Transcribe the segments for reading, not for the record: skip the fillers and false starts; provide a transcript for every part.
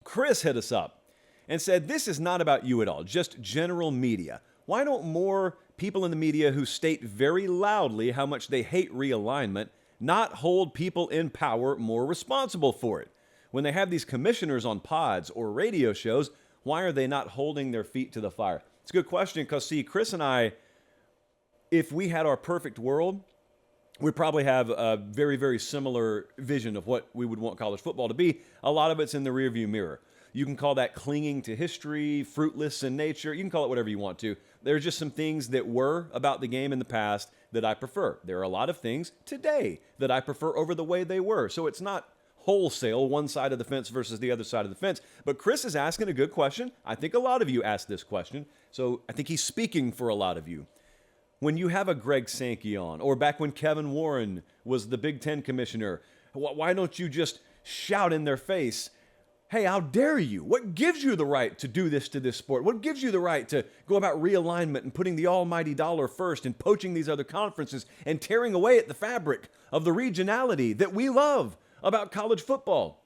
Chris hit us up and said, this is not about you at all, just general media. Why don't more people in the media who state very loudly how much they hate realignment not hold people in power more responsible for it? When they have these commissioners on pods or radio shows, why are they not holding their feet to the fire? It's a good question because, see, Chris and I, if we had our perfect world, we probably have a very, very similar vision of what we would want college football to be. A lot of it's in the rearview mirror. You can call that clinging to history, fruitless in nature. You can call it whatever you want to. There's just some things that were about the game in the past that I prefer. There are a lot of things today that I prefer over the way they were. So it's not wholesale, one side of the fence versus the other side of the fence. But Chris is asking a good question. I think a lot of you asked this question. So I think he's speaking for a lot of you. When you have a Greg Sankey on, or back when Kevin Warren was the Big Ten commissioner, why don't you just shout in their face, hey, how dare you? What gives you the right to do this to this sport? What gives you the right to go about realignment and putting the almighty dollar first and poaching these other conferences and tearing away at the fabric of the regionality that we love about college football?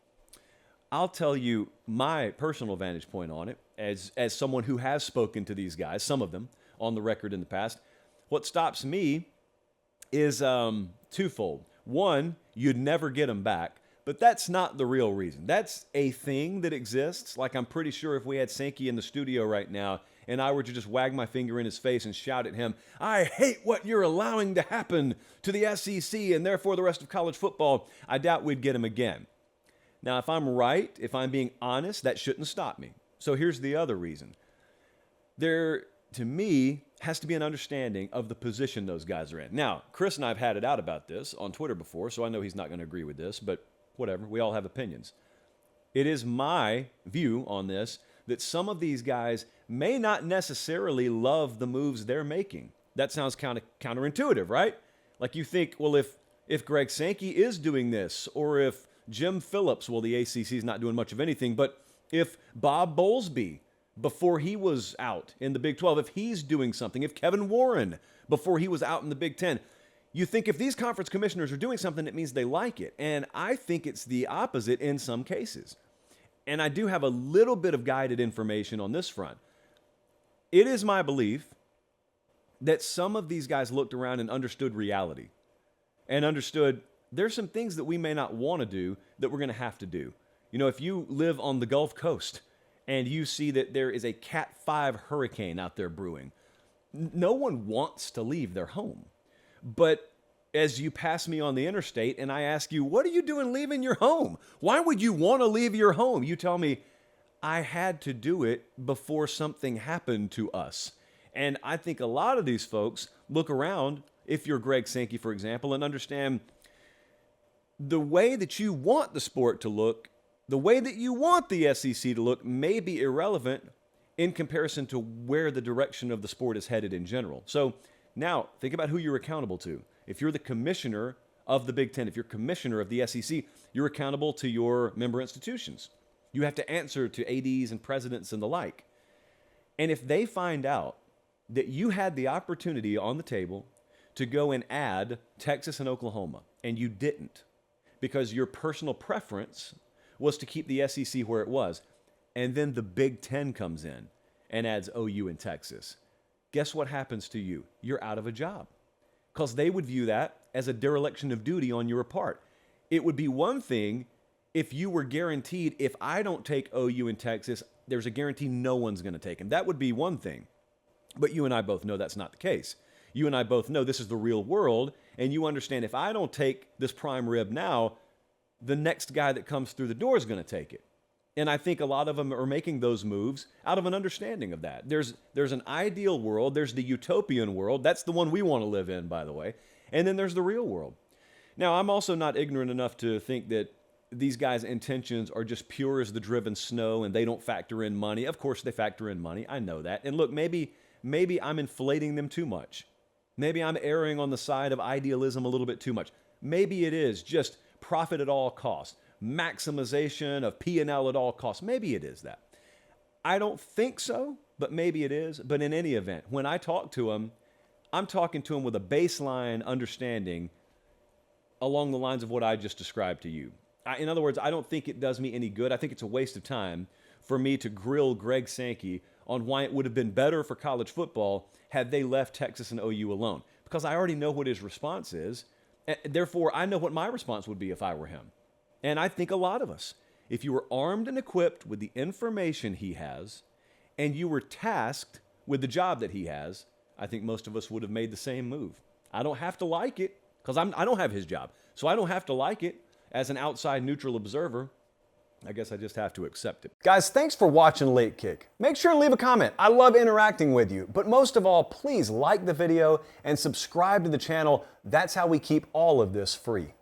I'll tell you my personal vantage point on it as someone who has spoken to these guys, some of them, on the record in the past. What stops me is twofold. One, you'd never get them back. But that's not the real reason. That's a thing that exists. Like, I'm pretty sure if we had Sankey in the studio right now and I were to just wag my finger in his face and shout at him, I hate what you're allowing to happen to the SEC and therefore the rest of college football, I doubt we'd get him again. Now, if I'm right, if I'm being honest, that shouldn't stop me. So here's the other reason. There, to me, has to be an understanding of the position those guys are in. Now, Chris and I have had it out about this on Twitter before, so I know he's not going to agree with this, but whatever, we all have opinions. It is my view on this that some of these guys may not necessarily love the moves they're making. That sounds kind of counterintuitive, right? Like you think, well, if Greg Sankey is doing this, or if Jim Phillips, well, the ACC is not doing much of anything, but if Bob Bowlesby, before he was out in the Big 12, if he's doing something, if Kevin Warren, before he was out in the Big 10, you think if these conference commissioners are doing something, it means they like it. And I think it's the opposite in some cases. And I do have a little bit of guided information on this front. It is my belief that some of these guys looked around and understood reality and understood there's some things that we may not want to do that we're going to have to do. You know, if you live on the Gulf Coast and you see that there is a Cat 5 hurricane out there brewing, no one wants to leave their home. But as you pass me on the interstate and I ask you, what are you doing leaving your home? Why would you want to leave your home? You tell me, I had to do it before something happened to us. And I think a lot of these folks look around, if you're Greg Sankey, for example, and understand the way that you want the sport to look, the way that you want the SEC to look may be irrelevant in comparison to where the direction of the sport is headed in general. So now, think about who you're accountable to. If you're the commissioner of the Big Ten, if you're commissioner of the SEC, you're accountable to your member institutions. You have to answer to ADs and presidents and the like. And if they find out that you had the opportunity on the table to go and add Texas and Oklahoma, and you didn't, because your personal preference was to keep the SEC where it was, and then the Big Ten comes in and adds OU and Texas, guess what happens to you? You're out of a job. Because they would view that as a dereliction of duty on your part. It would be one thing if you were guaranteed, if I don't take OU and Texas, there's a guarantee no one's going to take them. That would be one thing. But you and I both know that's not the case. You and I both know this is the real world, and you understand if I don't take this prime rib now, the next guy that comes through the door is going to take it. And I think a lot of them are making those moves out of an understanding of that. There's an ideal world. There's the utopian world. That's the one we want to live in, by the way. And then there's the real world. Now, I'm also not ignorant enough to think that these guys' intentions are just pure as the driven snow and they don't factor in money. Of course, they factor in money. I know that. And look, maybe I'm inflating them too much. Maybe I'm erring on the side of idealism a little bit too much. Maybe it is just profit at all costs. Maximization of P&L at all costs. Maybe it is that. I don't think so, but maybe it is. But in any event, when I talk to them, I'm talking to them with a baseline understanding along the lines of what I just described to you. In other words, I don't think it does me any good. I think it's a waste of time for me to grill Greg Sankey on why it would have been better for college football had they left Texas and OU alone. Because I already know what his response is. Therefore, I know what my response would be if I were him. And I think a lot of us, if you were armed and equipped with the information he has, and you were tasked with the job that he has, I think most of us would have made the same move. I don't have to like it, because I don't have his job. So I don't have to like it as an outside neutral observer. I guess I just have to accept it. Guys, thanks for watching Late Kick. Make sure and leave a comment. I love interacting with you. But most of all, please like the video and subscribe to the channel. That's how we keep all of this free.